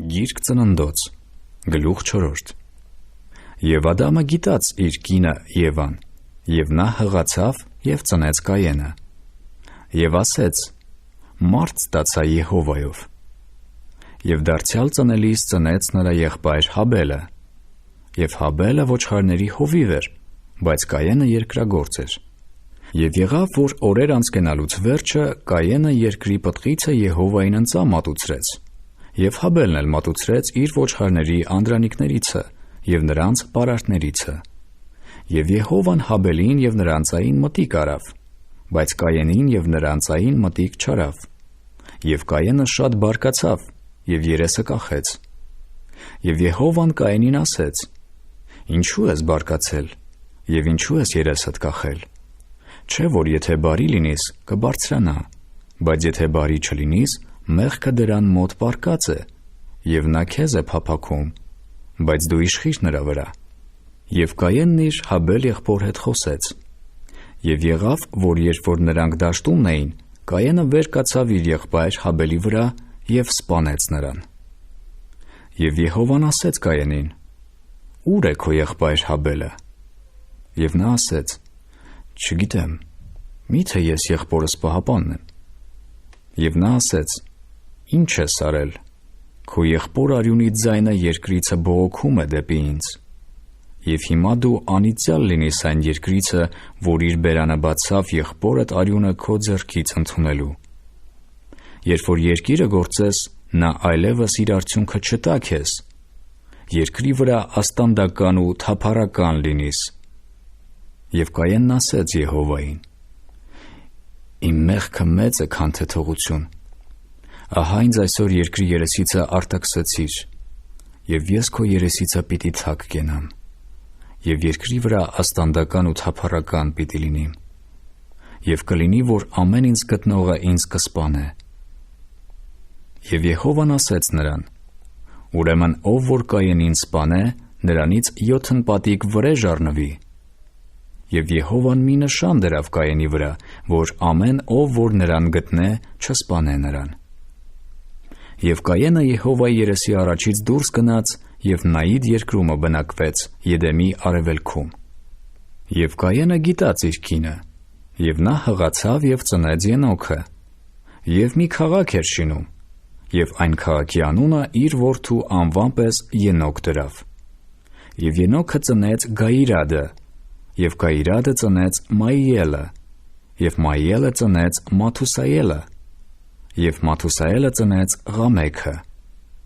Գիրք ծննդոց, գլուխ 4. Եվ Ադամը գիտած իր կինը Եվան, և նա հղացավ և ծնեց Կայենը, և ասեց. մարդ ստացա Եհովայով, և դարձյալ ծնելիս ծնեց նրա եղբայր Հաբելը, և Հաբելը ոչխարների հովիվ էր, բայց Կայենը երկրագործ էր. և եղավ, որ օրեր անցկենալուց վերջը Կայենը երկրի պտղիցը Եհովային ընծա մատուցրեց, և Հաբելն էլ մատուցրեց իր ոչխարների անդրանիկներիցը և նրանց պարարտներիցը, և Եհովան Հաբելին և նրա ընծային մտիկ արավ, բայց Կայենին և նրա ընծային մտիկ չարավ, և Կայենը շատ բարկացավ և երեսը կախեց, և Եհովան Կայենին ասեց. ինչու ես բարկացել, և ինչու ես երեսդ կախել, չէ՞ որ եթե բարի լինիս, կբարձրանա, բայց եթե բարի չլինիս, մեղքը դրան մոտ պառկած է, և նա քեզ է փափագում, բայց դու իշխիր նրա վրա. և Կայենն իր Հաբել եղբոր հետ խոսեց, և եղավ, որ երբ որ նրանք դաշտումն էին, Կայենը վեր կացավ իր եղբայր Հաբելի վրա և սպանեց նրան. և Եհովան ասեց Կայենին. ո՞ւր է քո եղբայր Հաբելը, և նա ասեց. չգիտեմ, մի՞թե ես եղբորս պահապանն եմ, և նա ասեց. ինչ ես արել, քո եղբոր արյունի ձայնը երկրիցը բողոքում է դեպի ինձ, և հիմա դու անիծյալ լինիս այն երկրիցը, որ իր բերանը բացավ եղբորդ արյունը քո ձեռքից ընդունելու. երբ որ երկիրը գործես, նա այլևս իր արդյունքը չտա քեզ, երկրի վրա աստանդական ու թափառական լինիս. և Կայենն ասեց Եհովային. իմ մեղքը մեծ է, քան թե թողություն, ահա ինձ այսօր երկրի երեսիցը արտաքսեցիր, և ես քո երեսիցը պիտի թակ կենամ, և երկրի վրա աստանդական ու թափառական պիտի լինիմ, և կլինի, որ ամեն ինձ գտնողը ինձ կսպանե. և Եհովան ասեց նրան. ուրեմն ով որ Կայենին սպանե, նրանից 7 պատիկ վրեժ առնվի. և Եհովան մի նշան դրավ Կայենի վրա, որ ամեն ով որ նրան գտնե, չսպանե նրան. և Կայենը Եհովայի երեսի առաջից դուրս գնաց և Նայիդ երկրումը բնակվեց Եդեմի արևելքում. և Կայենը գիտած իր կինը, և նա հղացավ և ծնեց Ենոքը, և մի քաղաք էր շինում, և այն քաղաքի անունը իր որդու անվան պես Ենոք դրավ. և Ենոքը ծնեց Գայիրադը, և Գայիրադը ծնեց Մայիելը, և Մայիելը ծնեց Մաթուսայելը, և Մաթուսայելը ծնեց Ղամեքը,